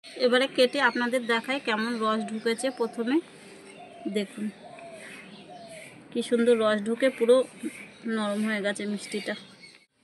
এবারে কেটে আপনাদের দেখাই কেমন রস ঢুকেছে। প্রথমে দেখুন কি সুন্দর রস ঢুকে পুরো নরম হয়ে গেছে মিষ্টিটা।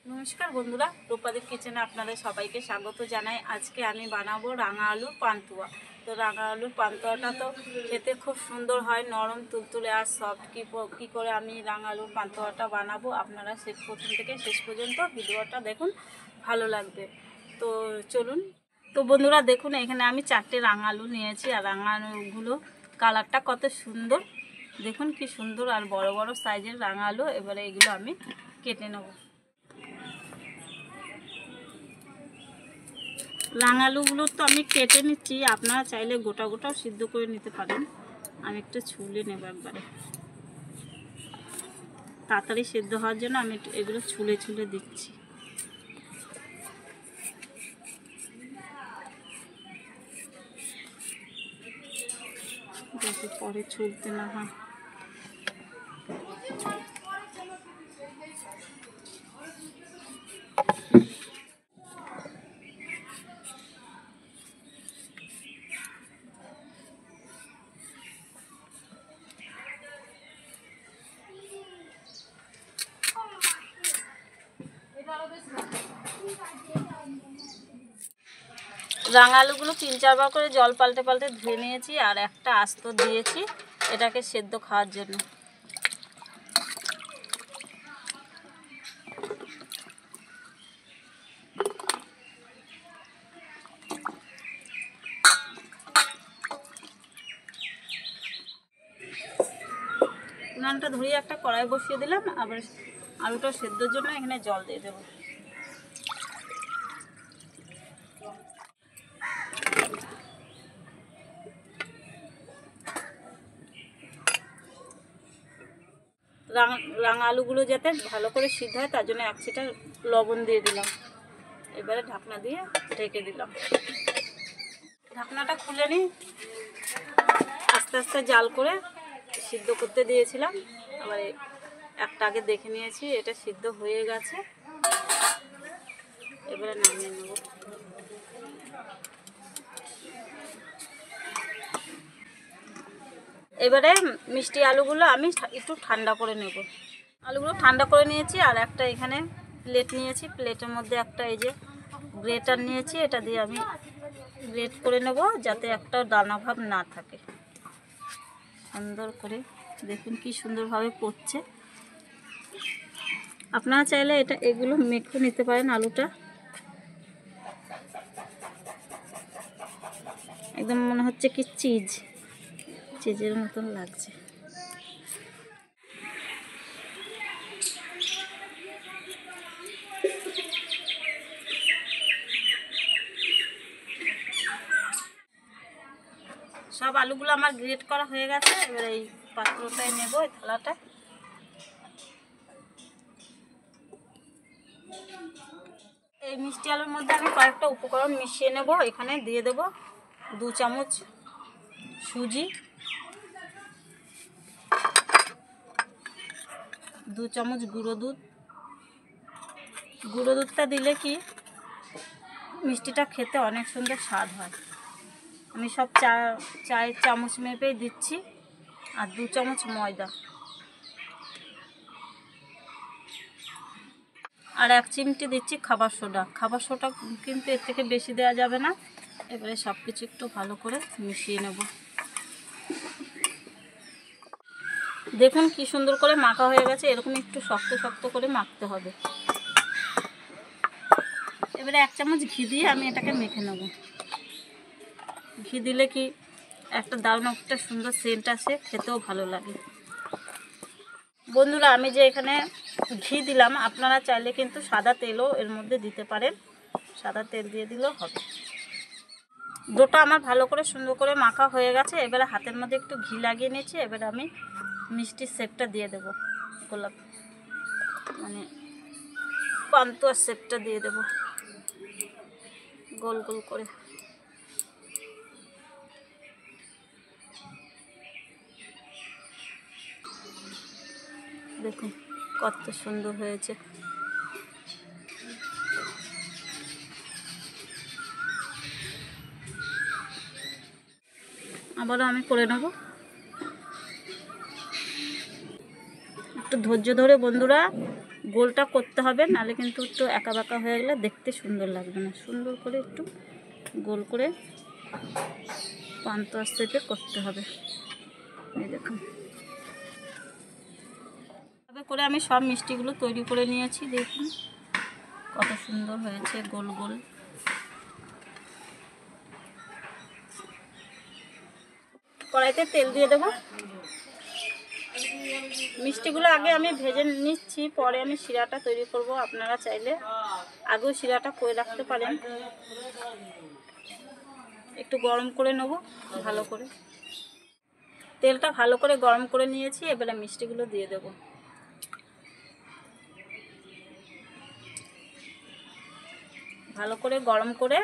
নমস্কার বন্ধুরা, রূপাদের কিচেনে আপনাদের সবাইকে স্বাগত জানাই। আজকে আমি বানাবো রাঙা আলুর পান্তুয়া। তো রাঙা আলুর পান্তুয়াটা তো খেতে খুব সুন্দর হয়, নরম তুলতুলে আর সফট। কী করে আমি রাঙা আলুর পান্তুয়াটা বানাবো আপনারা প্রথম থেকে শেষ পর্যন্ত ভিডিওটা দেখুন, ভালো লাগবে। তো চলুন। তো বন্ধুরা দেখুন, এখানে আমি 4টে রাঙা আলু নিয়েছি। আর রাঙা আলুগুলো কালারটা কত সুন্দর, দেখুন কি সুন্দর আর বড় বড় সাইজের রাঙা আলু। এবারে এগুলো আমি কেটে নেব। রাঙা আলুগুলো তো আমি কেটে নিচ্ছি, আপনারা চাইলে গোটা গোটাও সিদ্ধ করে নিতে পারেন। আমি একটু ছুলে নেব একবারে, তাড়াতাড়ি সিদ্ধ হওয়ার জন্য আমি এগুলো ছুলে ছুলে দিচ্ছি। যাতে পরে ছুলতে না হয়। রাঙা আলুগুলো 3-4 বার করে জল পাল্টে পাল্টে ধুয়ে নিয়েছি, আর একটা আস্ত দিয়েছি এটাকে সেদ্ধ খাওয়ার জন্য। উনানটা ধরিয়ে একটা কড়াই বসিয়ে দিলাম, আবার আলুটা সেদ্ধর জন্য এখানে জল দিয়ে দেবো। রাঙা আলুগুলো যাতে ভালো করে সিদ্ধ হয় তার জন্য 1 চিটা লবণ দিয়ে দিলাম। এবারে ঢাকনা দিয়ে ঢেকে দিলাম। ঢাকনাটা খুলে নিই। আস্তে আস্তে জাল করে সিদ্ধ করতে দিয়েছিলাম, আবার একটা আগে দেখে নিয়েছি এটা সিদ্ধ হয়ে গেছে। এবারে নামিয়ে নেব। এবারে মিষ্টি আলুগুলো আমি একটু ঠান্ডা করে নেব। আলুগুলো ঠান্ডা করে নিয়েছি, আর একটা এখানে প্লেট নিয়েছি। প্লেটের মধ্যে একটা এই যে গ্রেটার নিয়েছি, এটা দিয়ে আমি গ্রেট করে নেব যাতে একটা দানা ভাব না থাকে। সুন্দর করে দেখুন কি সুন্দরভাবে পড়ছে। আপনারা চাইলে এগুলো মেখে নিতে পারেন। আলুটা একদম মনে হচ্ছে কি চিজের মতন লাগছে। সব আলুগুলো আমার গ্রেট করা হয়ে গেছে। এবার এই পাত্রটায় নেব, এই থালাটা। এই মিষ্টি আলুর মধ্যে আমি কয়েকটা উপকরণ মিশিয়ে নেব। এখানে দিয়ে দেব 2 চামচ সুজি, 2 চামচ গুঁড়ো দুধ। গুঁড়ো দুধটা দিলে কি মিষ্টিটা খেতে অনেক সুন্দর স্বাদ হয়। আমি সব চায়ের চামচ মেপেই দিচ্ছি। আর 2 চামচ ময়দা, আর 1 চিমটি দিচ্ছি খাবার সোডা। খাবার সোডা কিন্তু এর থেকে বেশি দেওয়া যাবে না। এবারে সব কিছু একটু ভালো করে মিশিয়ে নেব। দেখুন কি সুন্দর করে মাখা হয়ে গেছে। এরকম একটু শক্ত শক্ত করে মাখতে হবে। এবারে 1 চামচ ঘি দিয়ে আমি এটাকে মেখে নেব। ঘি দিলে কি একটা দারুণ একটা সুন্দর সেন্ট আসে, খেতেও ভালো লাগে। বন্ধুরা আমি যে এখানে ঘি দিলাম, আপনারা চাইলে কিন্তু সাদা তেলও এর মধ্যে দিতে পারেন। সাদা তেল দিয়ে দিলেও হবে। ডোটা আমার ভালো করে সুন্দর করে মাখা হয়ে গেছে। এবারে হাতের মধ্যে একটু ঘি লাগিয়ে নিয়েছি। এবারে আমি মিষ্টির শেপটা দিয়ে দেবো, গোলাপ মানে পান্তুয়ার শেপটা দিয়ে দেবো গোল গোল করে। দেখুন কত সুন্দর হয়েছে। আবারও আমি করে নেব। একটু ধৈর্য ধরে বন্ধুরা গোলটা করতে হবে, নাহলে কিন্তু একটু একা বাঁকা হয়ে গেলে দেখতে সুন্দর লাগবে না। সুন্দর করে একটু গোল করে পান্তা শেপে করতে হবে। এই দেখুন এভাবে করে আমি সব মিষ্টিগুলো তৈরি করে নিয়েছি। দেখুন কত সুন্দর হয়েছে গোল গোল। কড়াইতে তেল দিয়ে দেবো। মিষ্টিগুলো আগে আমি ভেজে নিচ্ছি, পরে আমি শিরাটা তৈরি করব। আপনারা চাইলে আগেও শিরাটা করে রাখতে পারেন। একটু গরম করে নেব ভালো করে। তেলটা ভালো করে গরম করে নিয়েছি, এবারে মিষ্টিগুলো দিয়ে দেব। ভালো করে গরম করে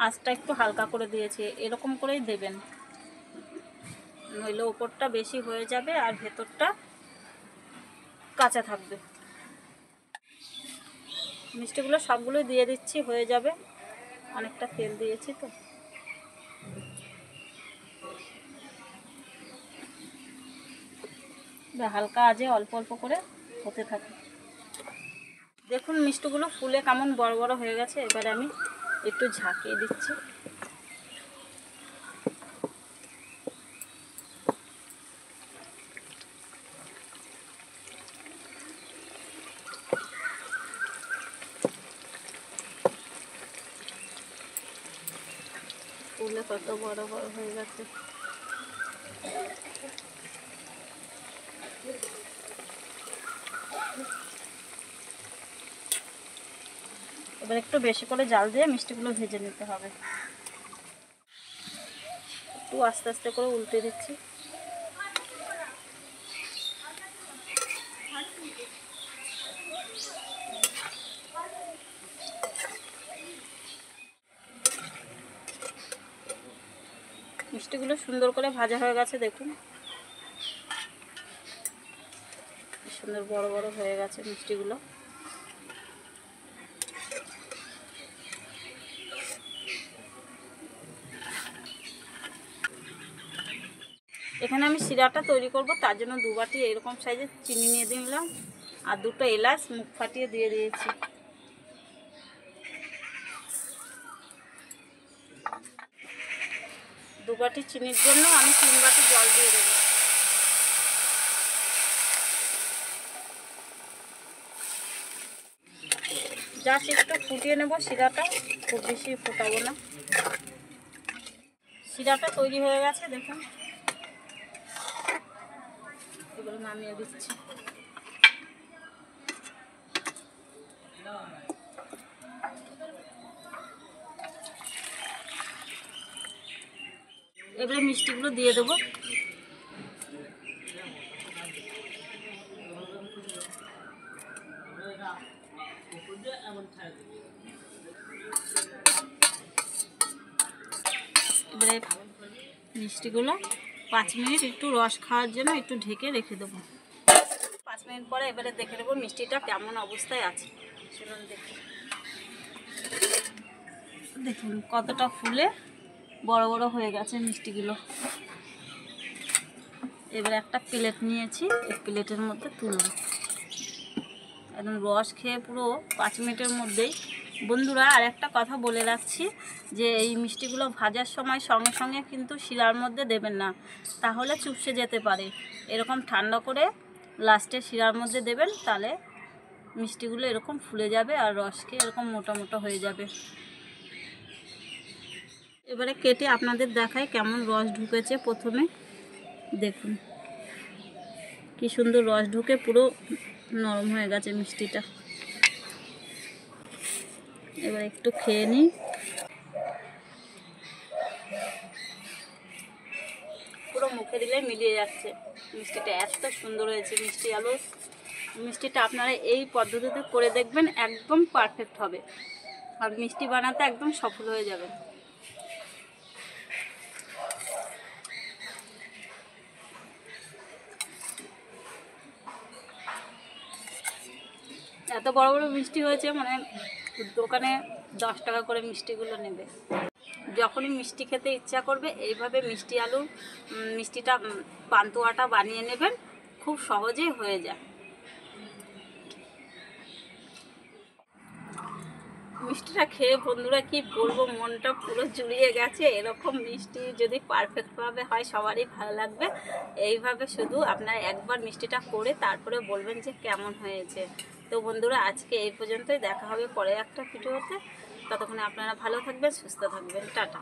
আঁচটা একটু হালকা করে দিয়েছি, এরকম করেই দেবেন, নইলে উপরটা বেশি হয়ে যাবে আর ভেতরটা কাঁচা থাকবে। মিষ্টিগুলো সবগুলো দিয়ে দিচ্ছি, হয়ে যাবে, অনেকটা তেল দিয়েছি তো। হালকা আজে অল্প অল্প করে হতে থাকে। দেখুন মিষ্টিগুলো ফুলে কেমন বড় বড় হয়ে গেছে। এবারে আমি একটু ঝাঁকিয়ে দিচ্ছি। ফুলে কত বড় বড় হয়ে গেছে। এবার একটু বেশি করে জাল দিয়ে মিষ্টিগুলো ভেজে নিতে হবে। একটু আস্তে আস্তে করে উল্টে দিচ্ছি। মিষ্টিগুলো সুন্দর করে ভাজা হয়ে গেছে। দেখুন সুন্দর বড় বড় হয়ে গেছে মিষ্টিগুলো। এখানে আমি শিরাটা তৈরি করব, তার জন্য 2 বাটি এরকম সাইজের চিনি নিয়ে দিলাম আর 2টো এলাচ মুখ ফাটিয়ে দিয়ে দিয়েছি। দু বাটি চিনির জন্য আমি 3 বাটি জল দিয়ে দেবো। জাস্ট একটু ফুটিয়ে নেব শিরাটা, খুব বেশি ফোটাবো না। শিরাটা তৈরি হয়ে গেছে দেখুন, এগুলো নামিয়ে দিচ্ছি। এবারে মিষ্টিগুলো দিয়ে দেবো। এবারে মিষ্টিগুলো 5 মিনিট একটু রস খাওয়ার জন্য একটু ঢেকে রেখে দেবো। 5 মিনিট পরে এবারে দেখে নেবো মিষ্টিটা কেমন অবস্থায় আছে। চলুন দেখি। দেখুন কতটা ফুলে বড় বড় হয়ে গেছে মিষ্টিগুলো। এবারে একটা প্লেট নিয়েছি, এই প্লেটের মধ্যে তুলব। একদম রস খেয়ে পুরো 5 মিনিটের মধ্যেই। বন্ধুরা আর একটা কথা বলে রাখছি, যে এই মিষ্টিগুলো ভাজার সময় সঙ্গে সঙ্গে কিন্তু শিরার মধ্যে দেবেন না, তাহলে চুপসে যেতে পারে। এরকম ঠান্ডা করে লাস্টে শিরার মধ্যে দেবেন, তাহলে মিষ্টিগুলো এরকম ফুলে যাবে আর রস খেয়ে এরকম মোটা মোটা হয়ে যাবে। এবারে কেটে আপনাদের দেখায় কেমন রস ঢুকেছে। প্রথমে দেখুন কি সুন্দর রস ঢুকে পুরো নরম হয়ে গেছে মিষ্টিটা। এবার একটু খেয়ে নিই। পুরো মুখে দিলে মিলিয়ে যাচ্ছে মিষ্টিটা, এত সুন্দর হয়েছে মিষ্টি আলু। মিষ্টিটা আপনারা এই পদ্ধতিতে করে দেখবেন, একদম পারফেক্ট হবে আর মিষ্টি বানাতে একদম সফল হয়ে যাবে। এত বড় বড় মিষ্টি হয়েছে, মানে দোকানে 10 টাকা করে মিষ্টিগুলো নেবে। যখনই মিষ্টি খেতে ইচ্ছা করবে এইভাবে মিষ্টি আলু মিষ্টিটা পান্তুয়াটা বানিয়ে নেবেন, খুব সহজেই হয়ে যায়। মিষ্টিটা খেয়ে বন্ধুরা কি বলবো, মনটা পুরো জুড়িয়ে গেছে। এরকম মিষ্টি যদি পারফেক্টভাবে হয় সবারই ভালো লাগবে। এইভাবে শুধু আপনারা একবার মিষ্টিটা করে তারপরে বলবেন যে কেমন হয়েছে। তো বন্ধুরা আজকে এই পর্যন্তই, দেখা হবে পরে একটা ভিডিওতে। ততক্ষণে আপনারা ভালো থাকবেন, সুস্থ থাকবেন, টাটা।